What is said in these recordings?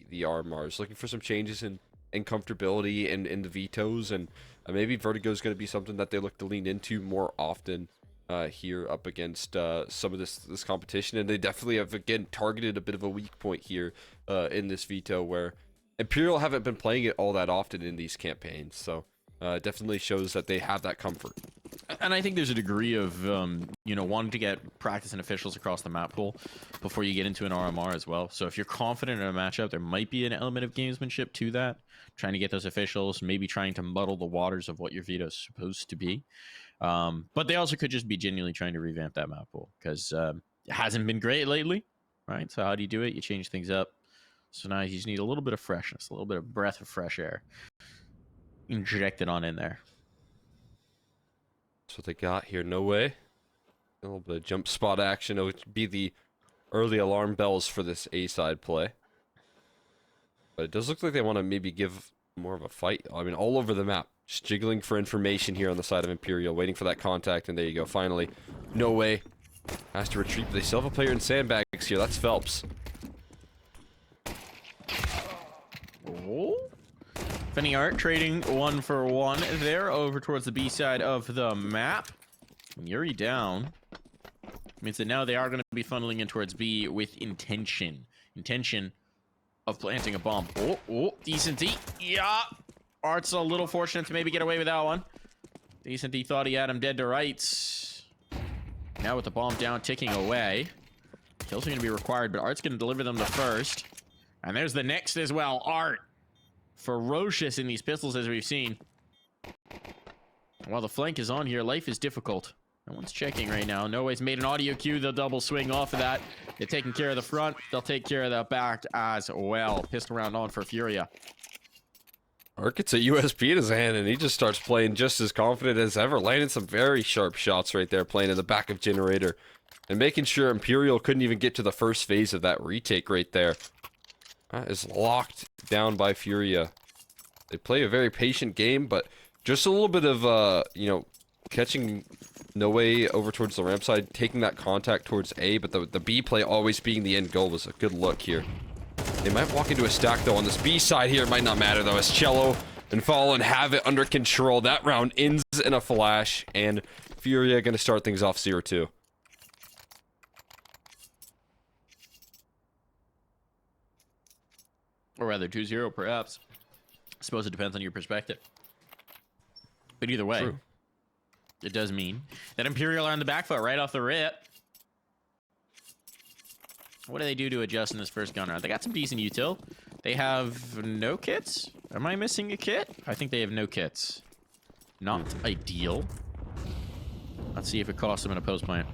the RMRs, looking for some changes in comfortability and in the vetoes, and maybe Vertigo is going to be something that they look to lean into more often here up against some of this competition. And they definitely have again targeted a bit of a weak point here in this veto, where Imperial haven't been playing it all that often in these campaigns, so definitely shows that they have that comfort. And I think there's a degree of, you know, wanting to get practice and officials across the map pool before you get into an RMR as well. So if you're confident in a matchup, there might be an element of gamesmanship to that. Trying to get those officials, maybe trying to muddle the waters of what your veto is supposed to be. But they also could just be genuinely trying to revamp that map pool, because it hasn't been great lately, right? So how do you do it? You change things up. So now you just need a little bit of freshness, a little bit of breath of fresh air. Inject it on in there. That's what they got here. No way. A little bit of jump spot action. It would be the early alarm bells for this A side play. But it does look like they want to maybe give more of a fight. I mean, all over the map. Just jiggling for information here on the side of Imperial. Waiting for that contact, and there you go. Finally. No way. Has to retreat, but they still have a player in sandbags here. That's Phelps. Oh. Fenny Art trading 1-for-1 there over towards the B side of the map. Yuri down. Means that now they are going to be funneling in towards B with intention. Intention of planting a bomb. Oh, decenty. Yeah. Art's a little fortunate to maybe get away with that one. Decenty thought he had him dead to rights. Now with the bomb down, ticking away. Kills are going to be required, but Art's going to deliver them the first. And there's the next as well. Art. Ferocious in these pistols, as we've seen. While the flank is on here, life is difficult. No one's checking right now. No way's made an audio cue. They'll double swing off of that. They're taking care of the front. They'll take care of the back as well. Pistol round on for FURIA. Ark gets a USP in his hand, and he just starts playing just as confident as ever. Landing some very sharp shots right there, playing in the back of Generator. And making sure Imperial couldn't even get to the first phase of that retake right there. That is locked down by FURIA. They play a very patient game, but just a little bit of, you know, catching No Way over towards the ramp side, taking that contact towards A, but the B play always being the end goal was a good look here. They might walk into a stack, though, on this B side here. It might not matter, though, as Chelo and Fallen have it under control. That round ends in a flash, and FURIA going to start things off 0-2. Or rather, 2-0, perhaps. I suppose it depends on your perspective. But either way, true. It does mean that Imperial are on the back foot right off the rip. What do they do to adjust in this first gun round? They got some decent util. They have no kits? Am I missing a kit? I think they have no kits. Not ideal. Let's see if it costs them in a post plant.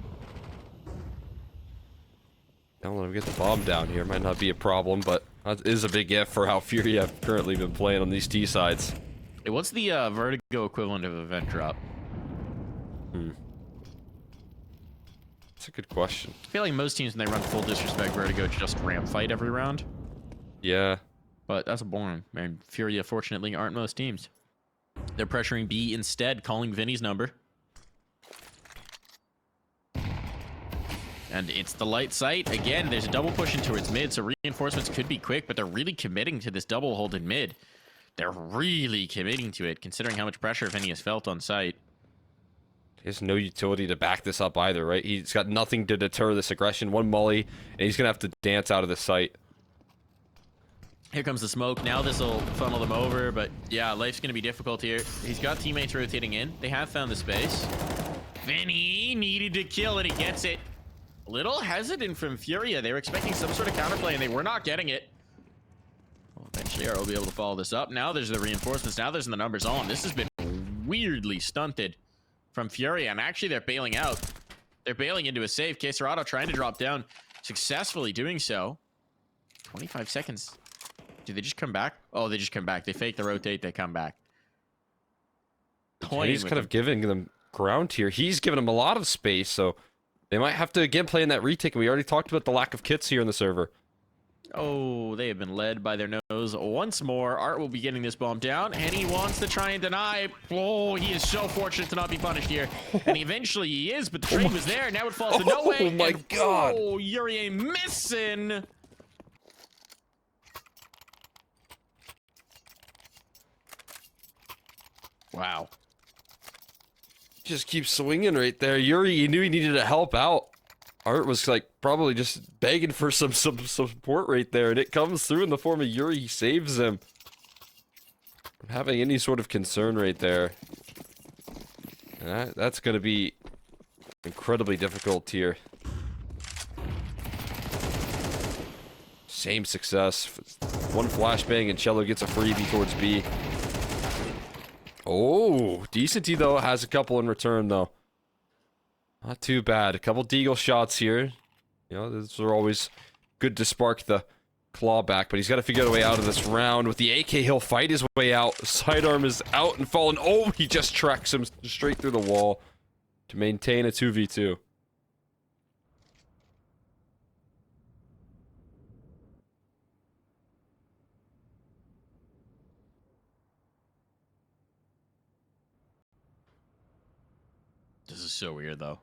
Don't let him get the bomb down here. Might not be a problem, but that is a big if for how FURIA have currently been playing on these T sides. Hey, what's the Vertigo equivalent of event drop? That's a good question. I feel like most teams, when they run full disrespect Vertigo, just ramp fight every round. Yeah. But that's boring. Man, FURIA, fortunately, aren't most teams. They're pressuring B instead, calling Vinny's number. And it's the light sight. Again, there's a double push in towards mid, so reinforcements could be quick, but they're really committing to this double hold in mid. They're really committing to it, considering how much pressure Vinny has felt on site. He has no utility to back this up either, right? He's got nothing to deter this aggression. One molly, and he's going to have to dance out of the site. Here comes the smoke. Now this will funnel them over, but yeah, life's going to be difficult here. He's got teammates rotating in. They have found the space. Vinny needed to kill it. He gets it. A little hesitant from FURIA. They were expecting some sort of counterplay, and they were not getting it. Well, eventually, Art will be able to follow this up. Now there's the reinforcements. Now there's the numbers on. This has been weirdly stunted from FURIA, and actually they're bailing out. They're bailing into a save. Caserado trying to drop down, successfully doing so. 25 seconds. Do they just come back? Oh, they just come back. They fake the rotate, they come back. He's kind of giving them ground here. He's giving them a lot of space, so they might have to again play in that retake. We already talked about the lack of kits here in the server. Oh, they have been led by their nose once more. Art will be getting this bomb down, and he wants to try and deny. Oh, he is so fortunate to not be punished here. And eventually he is, but the train was there. Now it falls to No Way. Oh my god. Oh, Yuri missing. Wow. Just keeps swinging right there. Yuri, he knew he needed to help out. Art was like probably just begging for some support right there, and it comes through in the form of Yuri. He saves him from having any sort of concern right there. And that's going to be incredibly difficult here. Same success. One flashbang and Chelo gets a freebie towards B. Oh, decenty though has a couple in return though. Not too bad. A couple deagle shots here. You know, those are always good to spark the claw back, but he's got to figure out a way out of this round. With the AK, he'll fight his way out. Sidearm is out and fallen. Oh, he just tracks him straight through the wall to maintain a 2v2. This is so weird, though.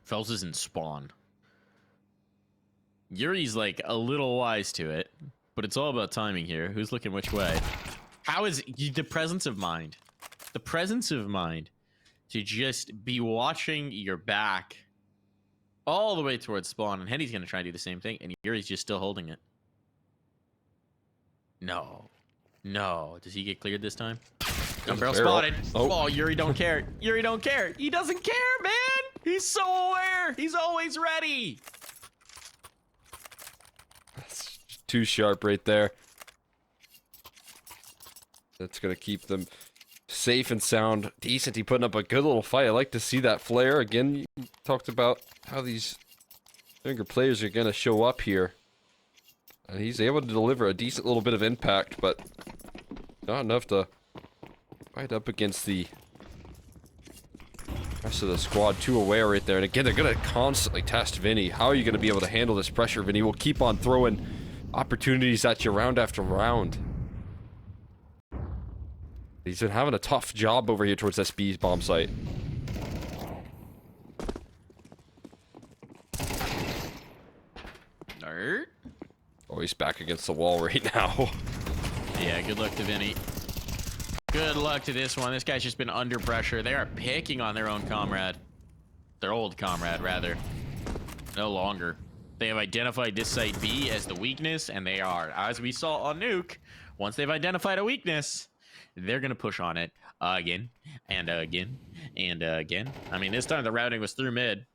Felps is in spawn. Yuri's like a little wise to it, but it's all about timing here. Who's looking which way? How is the presence of mind? The presence of mind to just be watching your back all the way towards spawn, and Henny's gonna try and do the same thing, and Yuri's just still holding it. No. No. Does he get cleared this time? Barrel spotted. Oh, Yuri don't care. Yuri don't care. He doesn't care, man. He's so aware. He's always ready. That's too sharp right there. That's going to keep them safe and sound. Decenty putting up a good little fight. I like to see that flare. Again, you talked about how these younger players are going to show up here. And he's able to deliver a decent little bit of impact, but not enough to fight up against the rest of the squad. Too aware right there. And again, they're going to constantly test Vinny. How are you going to be able to handle this pressure? Vinny will keep on throwing opportunities at you round after round. He's been having a tough job over here towards this B bomb site. Nerd. Oh, he's back against the wall right now. Yeah, good luck to Vinny. Good luck to this one. This guy's just been under pressure. They are picking on their own comrade. Their old comrade, rather. No longer. They have identified this site B as the weakness, and they are. As we saw on Nuke, once they've identified a weakness, they're going to push on it again, and again, and again. I mean, this time the routing was through mid,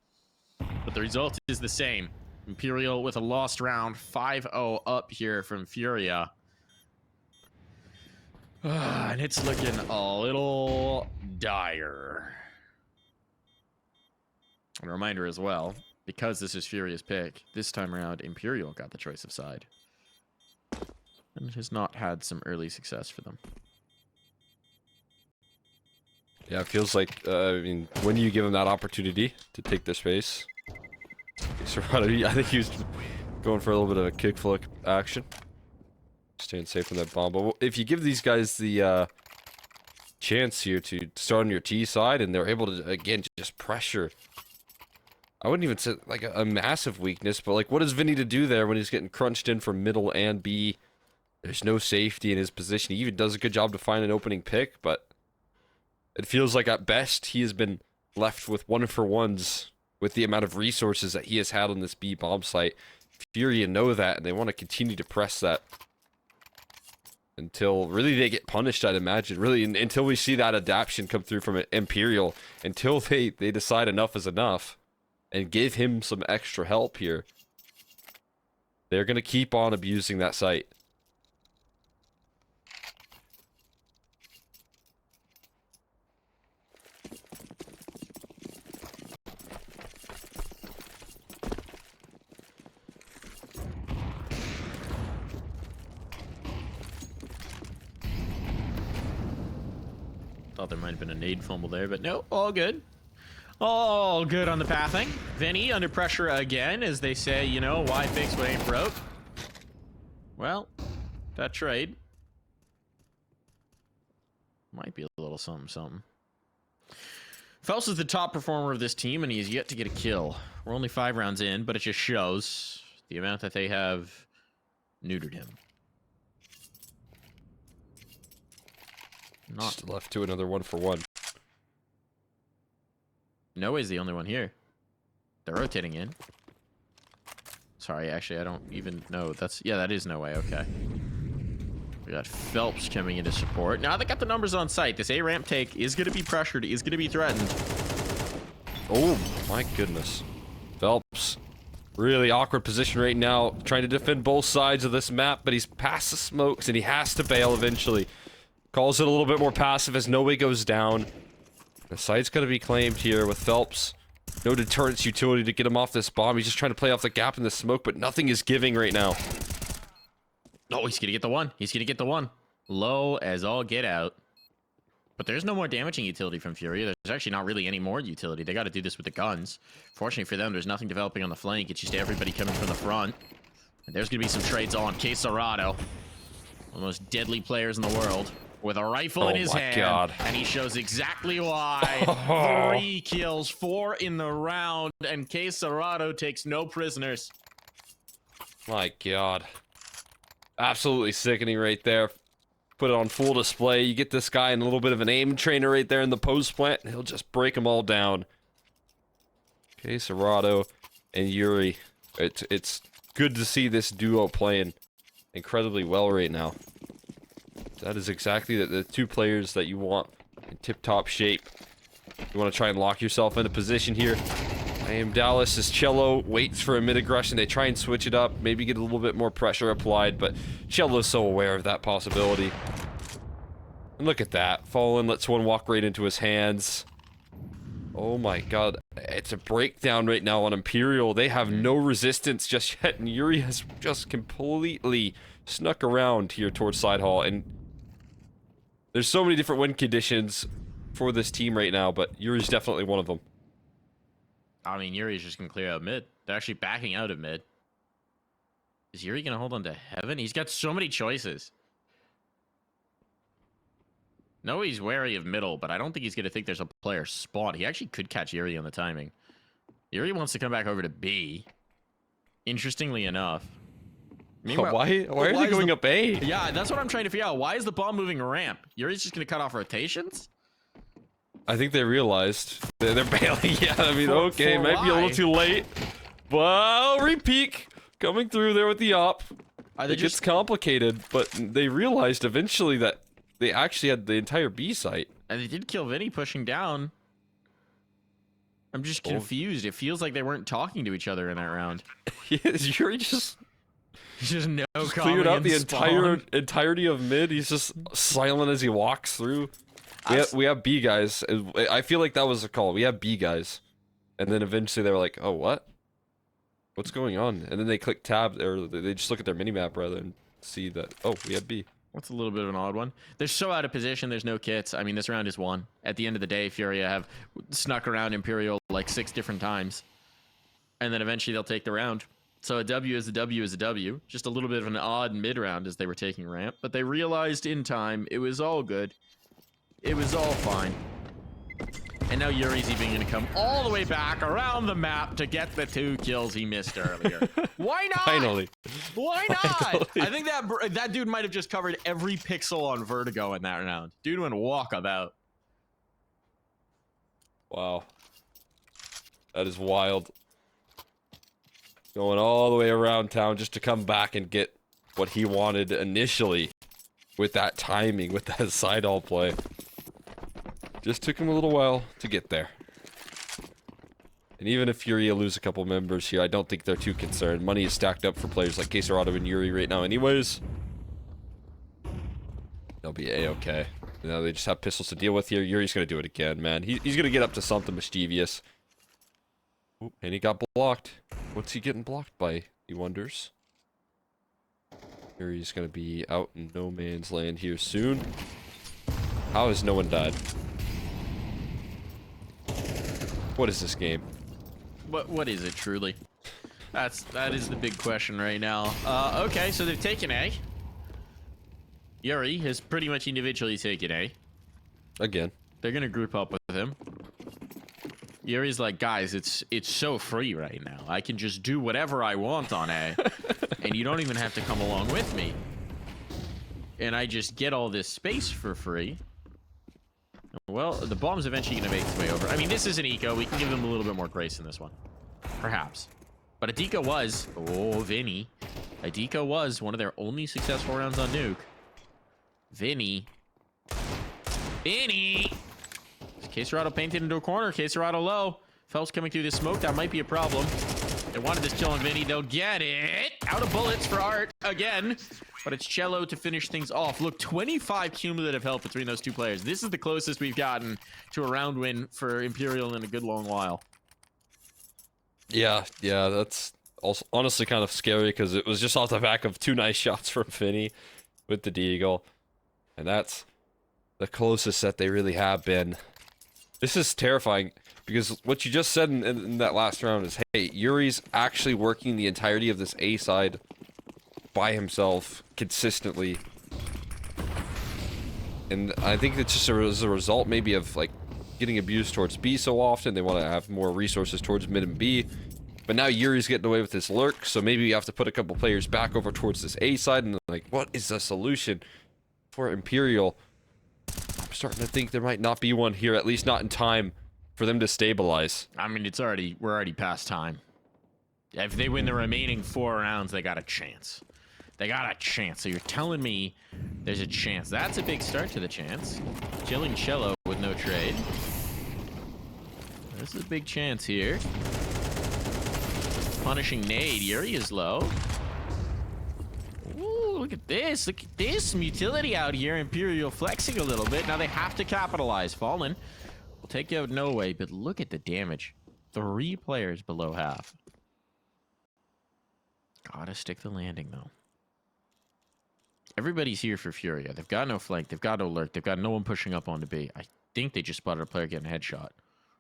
but the result is the same. Imperial with a lost round, 5-0 up here from FURIA. And it's looking a little dire. And a reminder as well, because this is FURIA's pick, this time around Imperial got the choice of side. And it has not had some early success for them. Yeah, it feels like, I mean, when you give him that opportunity to take their space, I think he was going for a little bit of a kickflip action. Staying safe from that bomb. But if you give these guys the chance here to start on your T side, and they're able to, again, just pressure. I wouldn't even say like a massive weakness, but like, what is Vinny to do there when he's getting crunched in from middle and B? There's no safety in his position. He even does a good job to find an opening pick, but it feels like at best he has been left with one-for-ones with the amount of resources that he has had on this B bomb site. FURIA know that, and they want to continue to press that until really they get punished, I'd imagine. Really, until we see that adaptation come through from Imperial, until they decide enough is enough and give him some extra help here. They're going to keep on abusing that site. Thought there might have been a nade fumble there, but no, all good. All good on the pathing. Vinny under pressure again, as they say, you know, why fix what ain't broke? Well, that trade might be a little something, something. Felps is the top performer of this team, and he has yet to get a kill. We're only 5 rounds in, but it just shows the amount that they have neutered him. Not. Just left to another 1-for-1. No way's the only one here. They're rotating in. Sorry, actually, I don't even know. Yeah, that is no way. Okay. We got Felps coming into support. Now they got the numbers on site. This A ramp take is going to be pressured. Is going to be threatened. Oh my goodness. Felps. Really awkward position right now. Trying to defend both sides of this map, but he's past the smokes and he has to bail eventually. Calls it a little bit more passive as no way goes down. The site's going to be claimed here with Felps. No deterrence utility to get him off this bomb. He's just trying to play off the gap in the smoke, but nothing is giving right now. Oh, he's gonna get the one. He's gonna get the one. Low as all get out. But there's no more damaging utility from FURIA. There's actually not really any more utility. They got to do this with the guns. Fortunately for them, there's nothing developing on the flank. It's just everybody coming from the front. And there's gonna be some trades on. Quesarado, one of the most deadly players in the world, with a rifle in his hand. God. And he shows exactly why. 3 kills, 4 in the round, and Quesarado takes no prisoners. My God. Absolutely sickening right there. Put it on full display. You get this guy in a little bit of an aim trainer right there in the post plant, and he'll just break them all down. Quesarado and Yuri. It's good to see this duo playing incredibly well right now. That is exactly the two players that you want in tip-top shape. You want to try and lock yourself into position here. IEM Dallas is chelo, waits for a mid-aggression. They try and switch it up, maybe get a little bit more pressure applied, but chelo's so aware of that possibility. And look at that. Fallen lets one walk right into his hands. Oh my God. It's a breakdown right now on Imperial. They have no resistance just yet, and Yuri has just completely snuck around here towards side hall, and there's so many different win conditions for this team right now, but Yuri's definitely one of them. I mean, Yuri's just gonna clear out mid. They're actually backing out of mid. Is Yuri gonna hold on to heaven? He's got so many choices. No, he's wary of middle, but I don't think he's gonna think there's a player spawn. He actually could catch Yuri on the timing. Yuri wants to come back over to B. Interestingly enough. Meanwhile, why are they going up A? Yeah, that's what I'm trying to figure out. Why is the bomb moving ramp? Yuri's just gonna cut off rotations? I think they realized they're bailing. Yeah, I mean, okay, might be a little too late. Well, repeat coming through there with the op. It gets complicated, but they realized eventually that they actually had the entire B site. And they did kill Vinny pushing down. I'm just confused. It feels like they weren't talking to each other in that round. Yuri just no cleared out the entirety of mid. He's just silent as he walks through. We have B guys. I feel like that was a call. We have B guys. And then eventually they were like, oh, what? What's going on? And then they click tab, or they just look at their minimap rather and see that, oh, we have B. That's a little bit of an odd one. They're so out of position. There's no kits. I mean, this round is won. At the end of the day, FURIA have snuck around Imperial like 6 different times. And then eventually they'll take the round. So a W is a W is a W. Just a little bit of an odd mid-round as they were taking ramp. But they realized in time it was all good. It was all fine. And now Yuri's even going to come all the way back around the map to get the 2 kills he missed earlier. Why not? Finally. Why not? Finally. I think that dude might have just covered every pixel on Vertigo in that round. Dude went walkabout. Wow. That is wild. Going all the way around town just to come back and get what he wanted initially with that timing, with that side all play. Just took him a little while to get there. And even if FURIA lose a couple members here, I don't think they're too concerned. Money is stacked up for players like Quesarado and Yuri right now anyways. They'll be A-okay. You know, they just have pistols to deal with here. Yuri's gonna do it again, man. He's gonna get up to something mischievous. Ooh, and he got blocked. What's he getting blocked by, he wonders? Yuri's gonna be out in no man's land here soon. How has no one died? What is this game? What is it truly? That is the big question right now. Okay, so they've taken A. Yuri has pretty much individually taken A. Again. They're gonna group up with him. Yuri's like, guys, it's so free right now. I can just do whatever I want on A, and you don't even have to come along with me. And I just get all this space for free. Well, the bomb's eventually going to make its way over. I mean, this is an eco. We can give them a little bit more grace in this one. Perhaps. But a deco was... Oh, Vinny. A deco was one of their only successful rounds on nuke. Vinny. Vinny! Caserado painted into a corner. Caserado low. Felps coming through the smoke. That might be a problem. They wanted this kill on Vinny. They'll get it. Out of bullets for Art again. But it's Chelo to finish things off. Look, 25 cumulative health between those two players. This is the closest we've gotten to a round win for Imperial in a good long while. Yeah, that's also honestly kind of scary because it was just off the back of 2 nice shots from Finney with the Deagle. And that's the closest that they really have been. This is terrifying because what you just said in that last round is, hey, Yuri's actually working the entirety of this A side by himself consistently. And I think it's just as a result maybe of like getting abused towards B so often. They want to have more resources towards mid and B. But now Yuri's getting away with this lurk, so maybe you have to put a couple players back over towards this A side and like, what is the solution for Imperial? I'm starting to think there might not be one here, at least not in time for them to stabilize. I mean, we're already past time. If they win the remaining 4 rounds, they got a chance. They got a chance. So you're telling me there's a chance. That's a big start to the chance. Killing Chelo with no trade. This is a big chance here. Punishing Nade. Yuri is low. Ooh, look at this. Look at this. Some utility out here. Imperial flexing a little bit. Now they have to capitalize. Fallen will take you out no way, but look at the damage. 3 players below half. Gotta stick the landing, though. Everybody's here for Furia. They've got no flank. They've got no lurk. They've got no one pushing up onto B. I think they just spotted a player getting a headshot.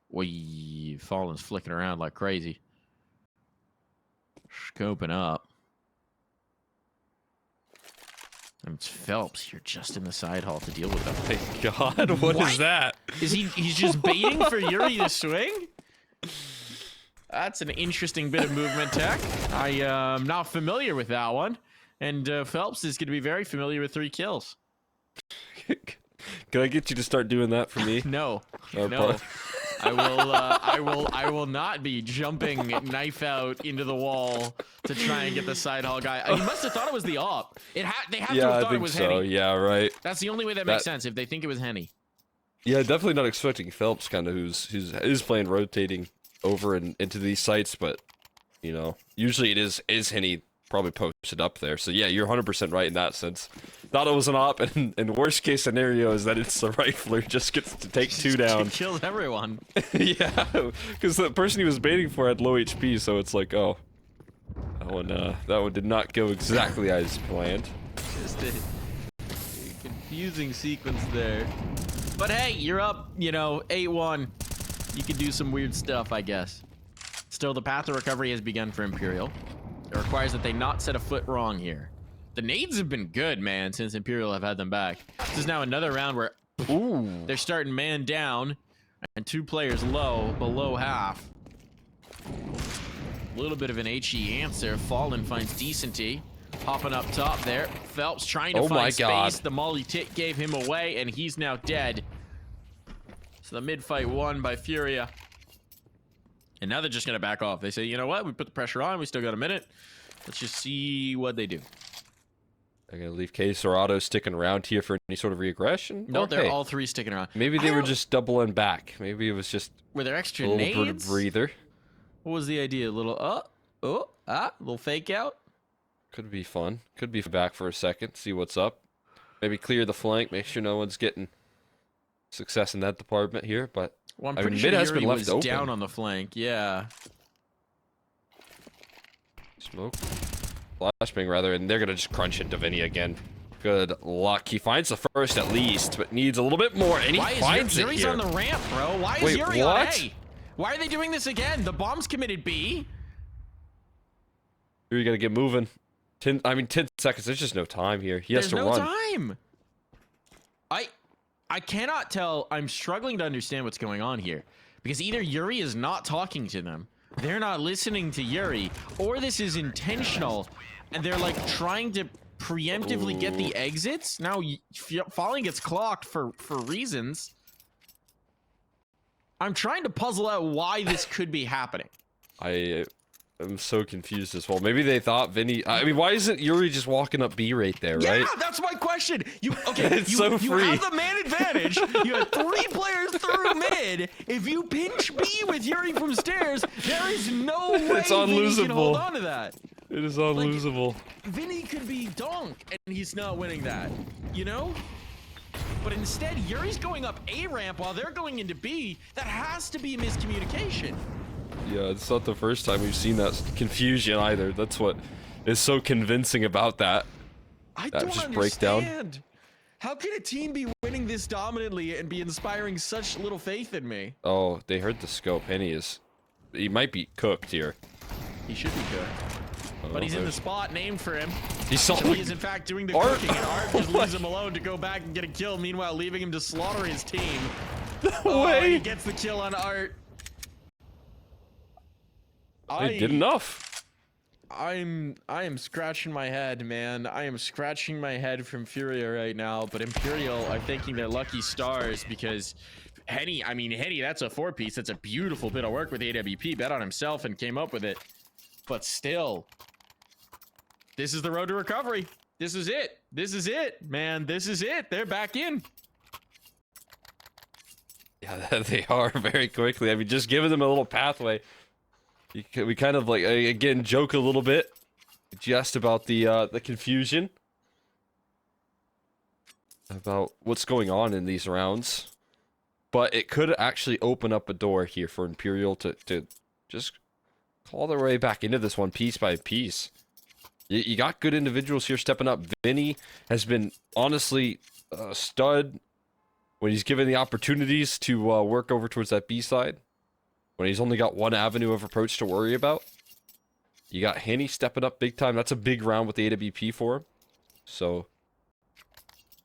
Wee, Fallen's flicking around like crazy. Scoping up. And it's Felps. You're just in the side hall to deal with them. Thank God. What is that? Is he's just baiting for Yuri to swing? That's an interesting bit of movement tech. I am not familiar with that one. And Felps is going to be very familiar with 3 kills. Can I get you to start doing that for me? No. No. I will not be jumping knife out into the wall to try and get the side hall guy. He must have thought it was the op. They have to have thought it was Henny. Yeah, right. That's the only way that makes sense, if they think it was Henny. Yeah, definitely not expecting Felps kind of who's playing rotating over and into these sites, but you know, usually it is Henny probably posted up there. So yeah, you're 100% right in that sense. Thought it was an op, and worst case scenario is that it's the rifler just gets to take 2 down. Kills everyone. Yeah, because the person he was baiting for had low HP, so it's like, oh, that one did not go exactly as planned. Just a confusing sequence there. But hey, you're up, you know, 8-1. You can do some weird stuff, I guess. Still, the path to recovery has begun for Imperial. It requires that they not set a foot wrong here. The nades have been good, man, since Imperial have had them back. This is now another round where they're starting man down and 2 players low, below half. A little bit of an HE answer. Fallen finds decenty. Popping up top there. Felps trying to find space. The Molly Tit gave him away, and he's now dead. So the mid-fight won by Furia. And now they're just going to back off. They say, you know what? We put the pressure on. We still got a minute. Let's just see what they do. They're going to leave Caserado sticking around here for any sort of reaggression? No, they're all 3 sticking around. Maybe they were just doubling back. Maybe it was just were there extra a little nades? bit of breather. What was the idea? A little, little fake out? Could be fun. Could be back for a second, see what's up. Maybe clear the flank, make sure no one's getting success in that department here, but well, I'm pretty sure mid has Yuri been left was open. Down on the flank, yeah. Smoke. Flashbang, rather, and they're going to just crunch into Vinny again. Good luck. He finds the first at least, but needs a little bit more, and he finds it Yuri's here. on the ramp, bro. Why is Yuri on A? Why are they doing this again? The bomb's committed B. Yuri got to get moving. 10 seconds. There's just no time here. He has to run. There's no time. I cannot tell. I'm struggling to understand what's going on here. Because either Yuri is not talking to them, they're not listening to Yuri, or this is intentional, and they're like trying to preemptively get the exits. Now, Falling gets clocked for reasons. I'm trying to puzzle out why this could be happening. I'm so confused as well. Maybe they thought Vinny. I mean, why isn't Yuri just walking up B right there, right? Yeah, that's my question. You It's you, so you free. have the man advantage. You have 3 players through mid. If you pinch B with Yuri from stairs, there is no way It's Vinny can hold unlosable. on to that. It is unlosable. Vinny could be donk, and he's not winning that. You know? But instead, Yuri's going up A ramp while they're going into B. That has to be miscommunication. Yeah, it's not the first time we've seen that confusion either. That's what is so convincing about that. I That don't just understand. breakdown. How can a team be winning this dominantly and be inspiring such little faith in me? Oh, they heard the scope. He might be cooked here. He should be good. But he's in the spot named for him. He saw So he is in fact doing the Art. cooking, and Art just leaves him alone to go back and get a kill, meanwhile leaving him to slaughter his team. No way. He gets the kill on Art. They did enough. I am scratching my head, man. I am scratching my head from FURIA right now, but Imperial are thanking their lucky stars because Henny, that's a 4-piece. That's a beautiful bit of work with AWP. Bet on himself and came up with it. But still, this is the road to recovery. This is it. This is it, man. This is it. They're back in. Yeah, they are very quickly. I mean, just giving them a little pathway. We kind of like again joke a little bit, just about the confusion about what's going on in these rounds, but it could actually open up a door here for Imperial to just claw their way back into this one piece by piece. You got good individuals here stepping up. Vinny has been honestly a stud when he's given the opportunities to work over towards that B side. When he's only got one avenue of approach to worry about. You got Henny stepping up big time. That's a big round with the AWP for him. So,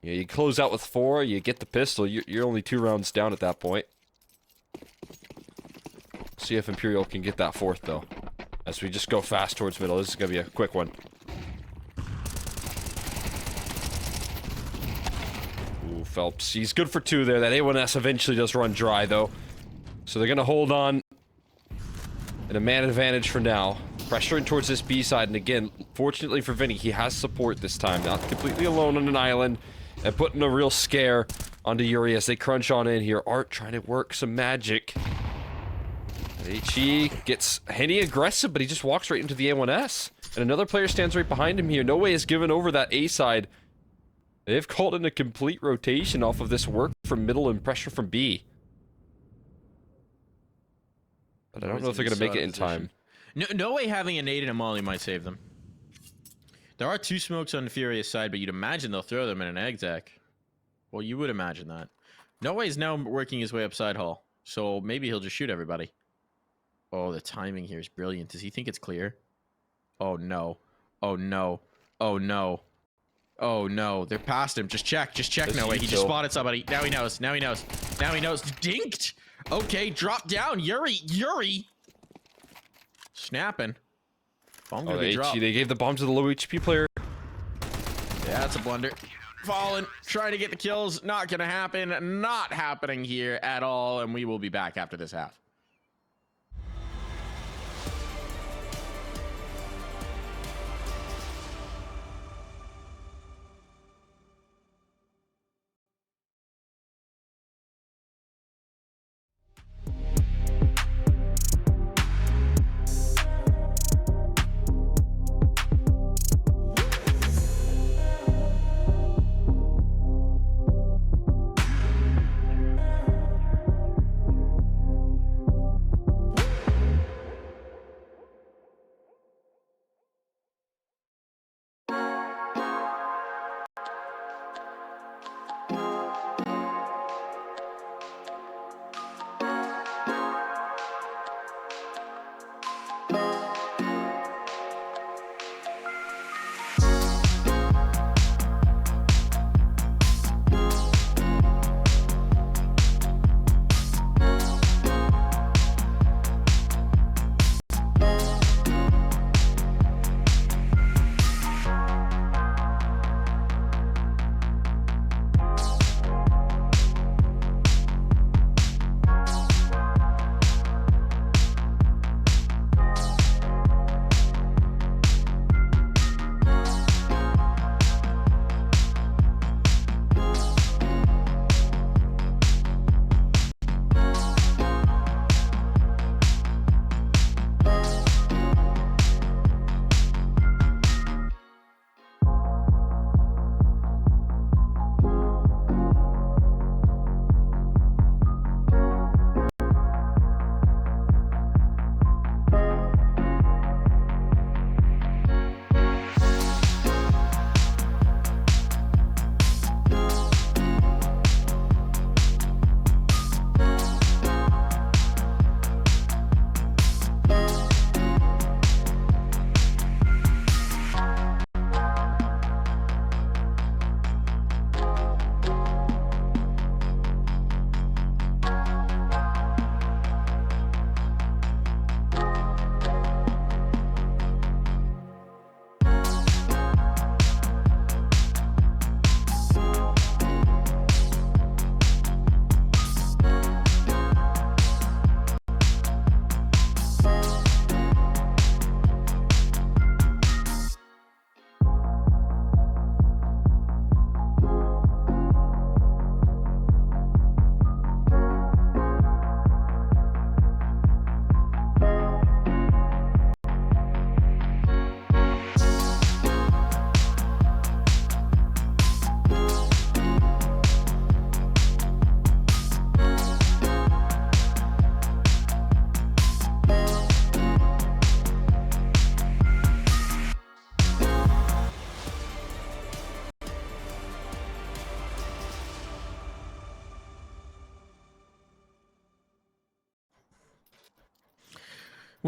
yeah, you close out with 4, you get the pistol. You're only 2 rounds down at that point. See if Imperial can get that 4th, though. As we just go fast towards middle. This is going to be a quick one. Ooh, Phelps. He's good for 2 there. That A1S eventually does run dry, though. So they're going to hold on in a man advantage for now. Pressuring towards this B side. And again, fortunately for Vinny, he has support this time. Not completely alone on an island. And putting a real scare onto Yuri as they crunch on in here. Art trying to work some magic. HE gets Henny aggressive, but he just walks right into the A1S. And another player stands right behind him here. No way is given over that A side. They've called in a complete rotation off of this work from middle and pressure from B. But I don't know if they're going to make it in time. No way having a nade and a molly might save them. There are 2 smokes on the Furious side, but you'd imagine they'll throw them in an exec. Well, you would imagine that. No way is now working his way up side hall. So maybe he'll just shoot everybody. Oh, the timing here is brilliant. Does he think it's clear? Oh, no. Oh, no. Oh, no. Oh, no. They're past him. Just check. Just check. No way. He just spotted somebody. Now he knows. Now he knows. Now he knows. Dinked. Okay, drop down. Yuri. Snapping. Bomb gonna be dropped. They gave the bomb to the low HP player. Yeah, that's a blunder. Fallen. Trying to get the kills. Not gonna happen. Not happening here at all. And we will be back after this half.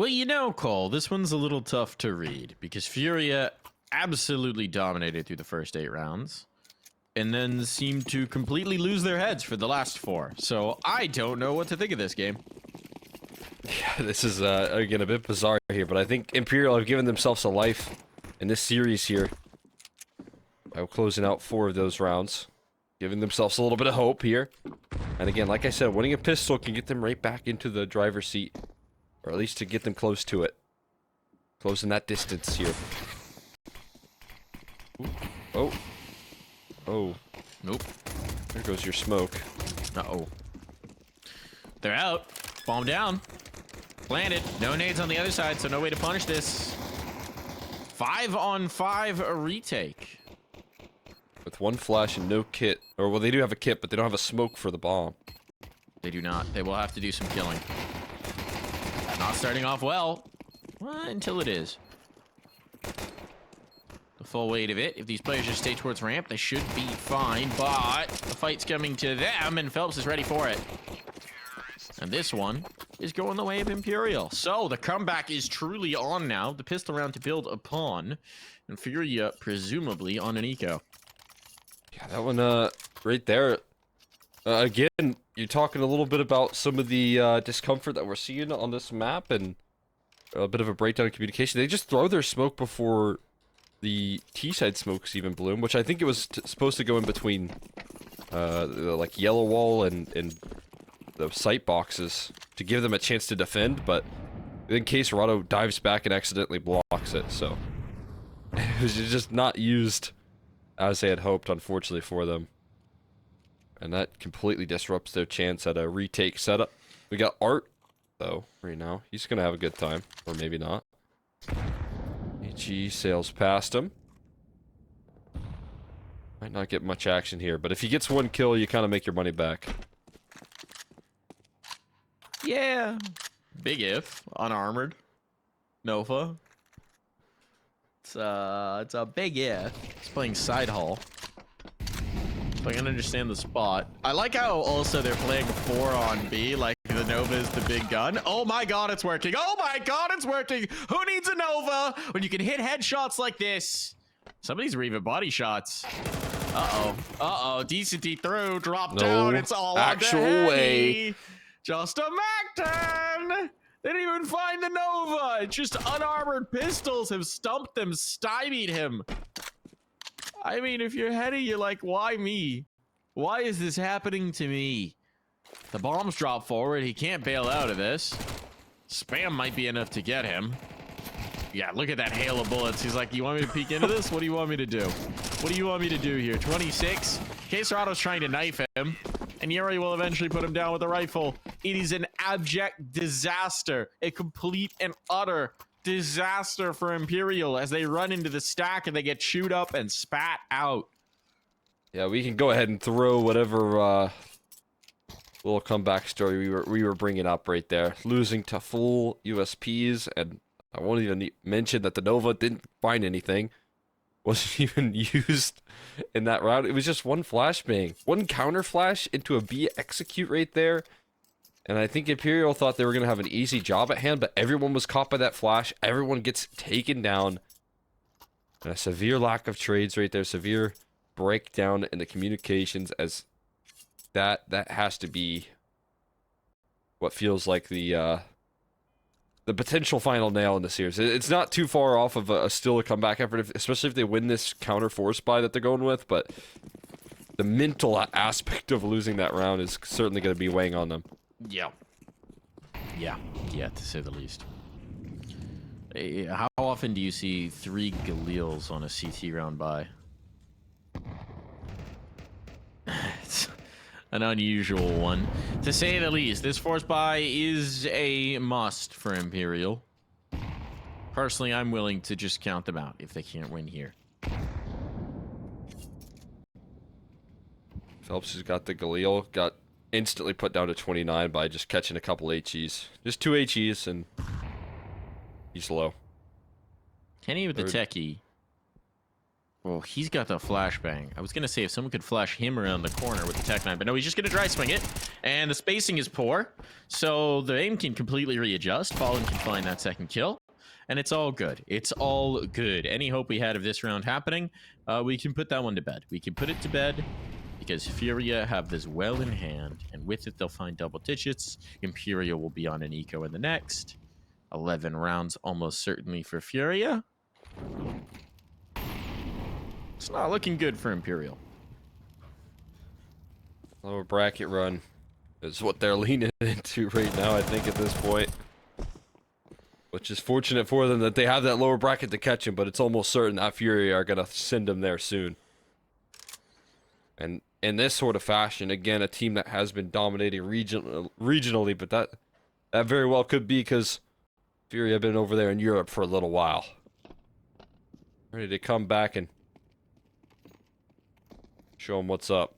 Well, you know, Cole, this one's a little tough to read because FURIA absolutely dominated through the first 8 rounds and then seemed to completely lose their heads for the last 4. So I don't know what to think of this game. Yeah, this is, again, a bit bizarre here, but I think Imperial have given themselves a life in this series here. By closing out 4 of those rounds. Giving themselves a little bit of hope here. And again, like I said, winning a pistol can get them right back into the driver's seat. Or at least to get them close to it. Closing that distance here. Oh. Oh. Nope. There goes your smoke. Uh-oh. They're out. Bomb down. Landed. No nades on the other side, so no way to punish this. 5 on 5 a retake. With 1 flash and no kit. Or, well, they do have a kit, but they don't have a smoke for the bomb. They do not. They will have to do some killing. Not starting off well. Well, until it is. The full weight of it. If these players just stay towards ramp, they should be fine. But the fight's coming to them, and Phelps is ready for it. And this one is going the way of Imperial. So the comeback is truly on now. The pistol round to build upon. And FURIA presumably on an eco. Yeah, that one, right there. Again, you're talking a little bit about some of the, discomfort that we're seeing on this map, and a bit of a breakdown in communication. They just throw their smoke before the T-side smokes even bloom, which I think it was supposed to go in between, the, like, yellow wall and the sight boxes to give them a chance to defend, but in case Rado dives back and accidentally blocks it, so it was just not used as they had hoped, unfortunately for them. And that completely disrupts their chance at a retake setup. We got Art, though, right now. He's gonna have a good time. Or maybe not. HE sails past him. Might not get much action here, but if he gets 1 kill, you kind of make your money back. Yeah. Big if. Unarmored. Nova. It's a big if. He's playing side hall. If I can understand the spot. I like how also they're playing 4 on B, like the Nova is the big gun. Oh my god, it's working. Oh my god, it's working. Who needs a Nova when you can hit headshots like this? Somebody's reaving body shots. Uh-oh. Uh-oh. Decenty through. Drop down. It's all actual on the way. heady. Just a Mac-10. They didn't even find the Nova. It's just unarmored pistols have stumped them, stymied him. I mean, if you're heady, you're like, why me? Why is this happening to me? The bombs drop forward. He can't bail out of this. Spam might be enough to get him. Yeah, look at that hail of bullets. He's like, you want me to peek into this? What do you want me to do? What do you want me to do here? 26. Quesarado's trying to knife him. And Yuri will eventually put him down with a rifle. It is an abject disaster. A complete and utter disaster for Imperial as they run into the stack and they get chewed up and spat out. Yeah, we can go ahead and throw whatever, little comeback story we were bringing up right there. Losing to full USPs, and I won't even mention that the Nova didn't find anything. Wasn't even used in that round. It was just 1 flashbang. 1 counter flash into a B execute right there. And I think Imperial thought they were going to have an easy job at hand, but everyone was caught by that flash. Everyone gets taken down. And a severe lack of trades right there. Severe breakdown in the communications, as that has to be what feels like the potential final nail in the series. It's not too far off of still a comeback effort, especially if they win this counter force buy that they're going with, but the mental aspect of losing that round is certainly going to be weighing on them. Yeah. Yeah, to say the least. How often do you see 3 Galeels on a CT round buy? It's an unusual one, to say the least. This force buy is a must for Imperial. Personally, I'm willing to just count them out if they can't win here. Phelps has got the Galil, got instantly put down to 29 by just catching a couple HEs. Just 2 HEs, and he's low. Kenny with the techie. Well, he's got the flashbang. I was going to say if someone could flash him around the corner with the Tech 9, but no, he's just going to dry swing it. And the spacing is poor, so the aim can completely readjust. Fallen can find that second kill, and it's all good. It's all good. Any hope we had of this round happening, we can put that one to bed. We can put it to bed because FURIA have this well in hand, and with it, they'll find double digits. Imperial will be on an eco in the next. 11 rounds almost certainly for FURIA. It's not looking good for Imperial. Lower bracket run is what they're leaning into right now, I think, at this point. Which is fortunate for them that they have that lower bracket to catch him, but it's almost certain that FURIA are going to send him there soon. And in this sort of fashion, again, a team that has been dominating regionally, but that very well could be because FURIA have been over there in Europe for a little while. Ready to come back and show them what's up.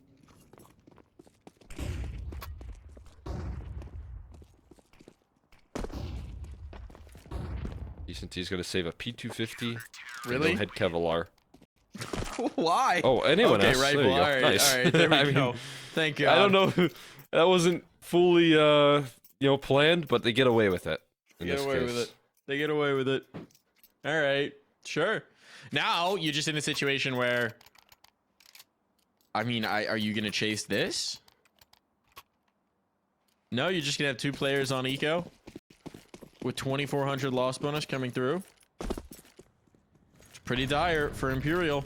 Decenty's gonna save a P250. Really? Head Kevlar. Why? Oh, anyone okay, else? rifle. There you go. All right, Nice. all right. There we I mean, go. Thank God. I don't know. That wasn't fully, planned, but they get away with it. They get away with it. They get away with it. All right, sure. Now you're just in a situation where, I mean, are you gonna chase this? No, you're just gonna have 2 players on eco with 2,400 loss bonus coming through. It's pretty dire for Imperial.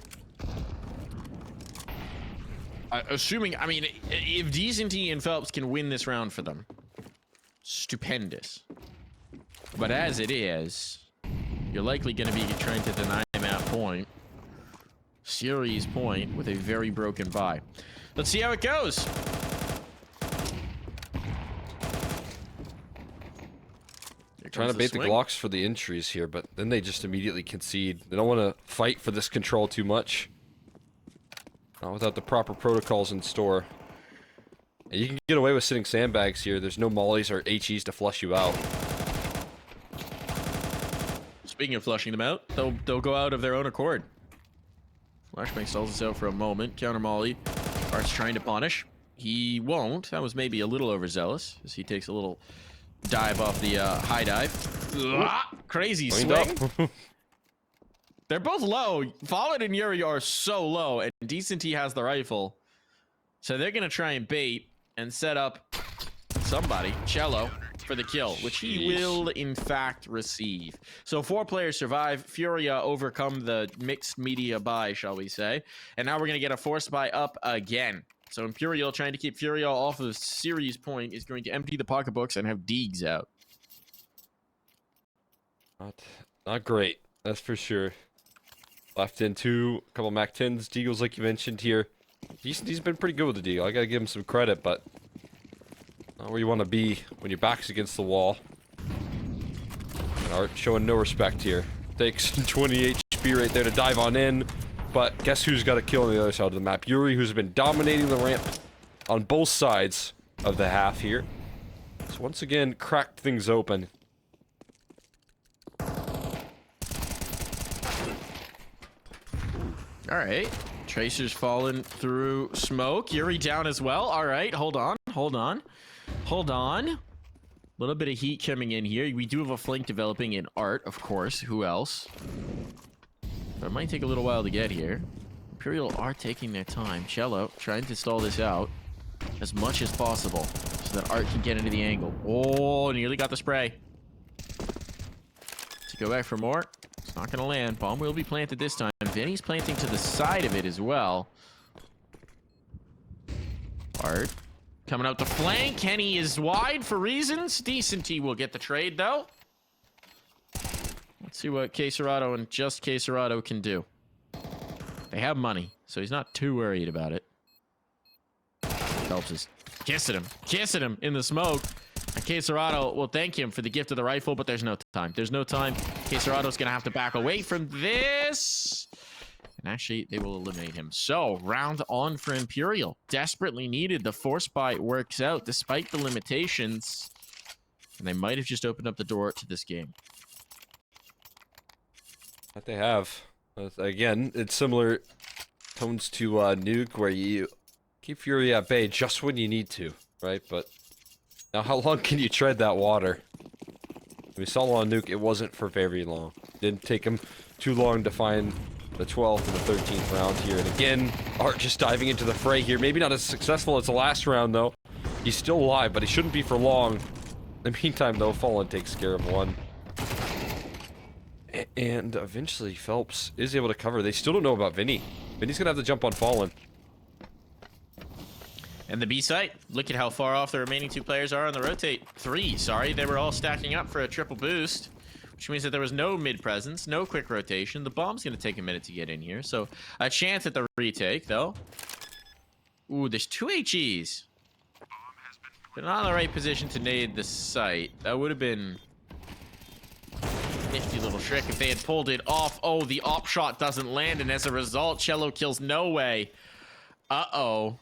Assuming, I mean, if decenty and felps can win this round for them, stupendous. But as it is, you're likely going to be trying to deny him at point. Series point with a very broken buy. Let's see how it goes. Trying to bait the Glocks for the entries here, but then they just immediately concede. They don't want to fight for this control too much. Not without the proper protocols in store. And you can get away with sitting sandbags here. There's no mollies or HEs to flush you out. Speaking of flushing them out, they'll go out of their own accord. Flashbang stalls us out for a moment. Counter molly. Art's trying to punish. He won't. That was maybe a little overzealous, as he takes a little dive off the high dive. Crazy swing. They're both low. Fallen and Yuri are so low, and decenty has the rifle. So they're going to try and bait and set up somebody, Chelo, for the kill, which he will, in fact, receive. So 4 players survive. FURIA overcome the mixed media buy, shall we say. And now we're going to get a forced buy up again. So Imperial, trying to keep FURIA off of series point, is going to empty the pocketbooks and have Deegs out. Not great, that's for sure. Left in 2, a couple Mac 10s, Deagles like you mentioned here. He's been pretty good with the Deagle. I gotta give him some credit, but not where you want to be when your back's against the wall. And Art showing no respect here. Takes 20 HP right there to dive on in, but guess who's got a kill on the other side of the map? Yuri, who's been dominating the ramp on both sides of the half here. So once again, cracked things open. All right. Tracer's fallen through smoke. Yuri down as well. All right. Hold on. A little bit of heat coming in here. We do have a flank developing in Art, of course. Who else? But it might take a little while to get here. Imperial are taking their time. Chelo trying to stall this out as much as possible so that Art can get into the angle. Oh, nearly got the spray. To go back for more. It's not going to land. Bomb will be planted this time. Vinny's planting to the side of it as well. Art coming out the flank. Kenny is wide for reasons. Decenty will get the trade, though. Let's see what Caserado and just Caserado can do. They have money, so he's not too worried about it. Phelps is kissing him in the smoke. And Caserado will thank him for the gift of the rifle, but there's no time. There's no time. Caserado's going to have to back away from this. And actually, they will eliminate him. So, round on for Imperial. Desperately needed. The force buy works out despite the limitations. And they might have just opened up the door to this game. That they have. Again, it's similar tones to Nuke, where you keep Fury at bay just when you need to, right? But now how long can you tread that water? We saw on Nuke, it wasn't for very long. Didn't take him too long to find the 12th and the 13th round here. And again, Art just diving into the fray here. Maybe not as successful as the last round, though. He's still alive, but he shouldn't be for long. In the meantime, though, Fallen takes care of one. And eventually, Phelps is able to cover. They still don't know about Vinny. Vinny's gonna have to jump on Fallen. And the B site, look at how far off the remaining two players are on the rotate. Three, sorry. They were all stacking up for a triple boost, which means that there was no mid presence, no quick rotation. The bomb's going to take a minute to get in here, so a chance at the retake, though. Ooh, there's two HEs. They're not in the right position to nade the site. That would have been a nifty little trick if they had pulled it off. Oh, the op shot doesn't land, and as a result, Chelo kills No Way. Uh-oh.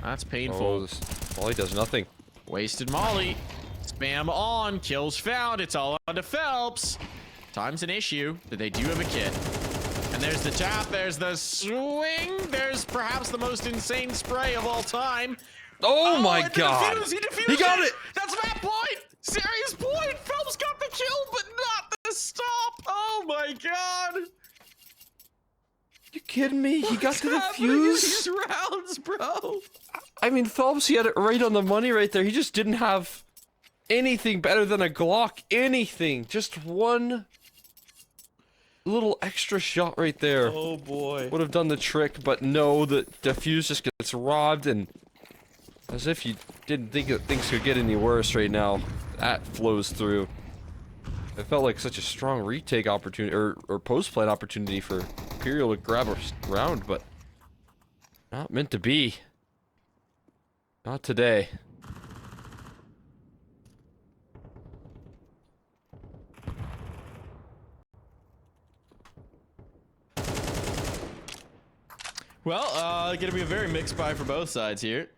That's painful. Oh, this Molly does nothing. Wasted Molly. Spam on. Kills found. It's all on to Phelps. Time's an issue, but they do have a kit. And there's the tap. There's the swing. There's perhaps the most insane spray of all time. Oh my god. He got it. That's that point. Serious point. Phelps got the kill, but not the stop. Oh my god. You kidding me? He got to the happening fuse? These rounds, bro. I mean, Phelps, he had it right on the money right there. He just didn't have anything better than a Glock. Anything. Just one little extra shot right there. Oh boy. Would have done the trick, but no, the fuse just gets robbed, and as if you didn't think that things could get any worse right now, that flows through. It felt like such a strong retake opportunity, or post-plant opportunity for Imperial to grab a round, but not meant to be. Not today. Well, gonna be a very mixed buy for both sides here.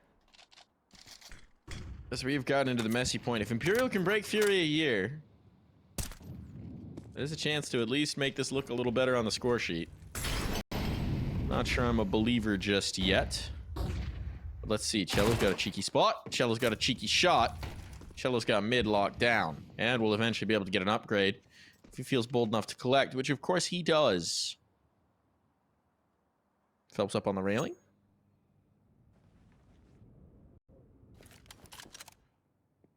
As we've gotten into the messy point, if Imperial can break Fury a year, there's a chance to at least make this look a little better on the score sheet. Not sure I'm a believer just yet. But let's see. Chelo's got a cheeky spot. Chelo's got a cheeky shot. Chelo's got mid locked down. And will eventually be able to get an upgrade if he feels bold enough to collect, which of course he does. Phelps up on the railing.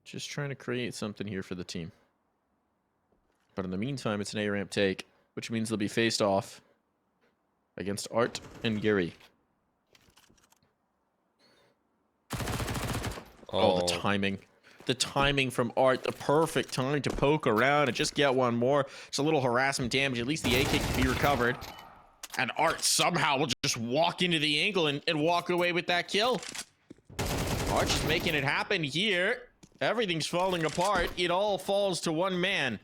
Just trying to create something here for the team. But in the meantime, it's an A-ramp take, which means they'll be faced off against Art and Gary. Oh, the timing. The timing from Art, the perfect time to poke around and just get one more. It's a little harassment damage. At least the AK can be recovered. And Art somehow will just walk into the angle and walk away with that kill. Art just making it happen here. Everything's falling apart. It all falls to one man.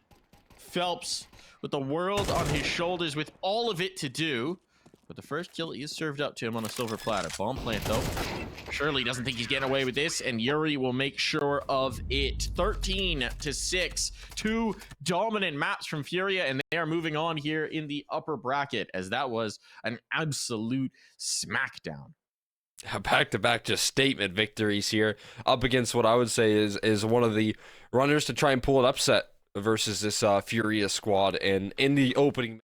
Phelps with the world on his shoulders with all of it to do. But the first kill is served up to him on a silver platter. Bomb plant, though. Surely doesn't think he's getting away with this, and Yuri will make sure of it. 13-6. Two dominant maps from FURIA, and they are moving on here in the upper bracket, as that was an absolute smackdown. Back-to-back just statement victories here, up against what I would say is one of the runners to try and pull an upset versus this FURIA squad. And in the opening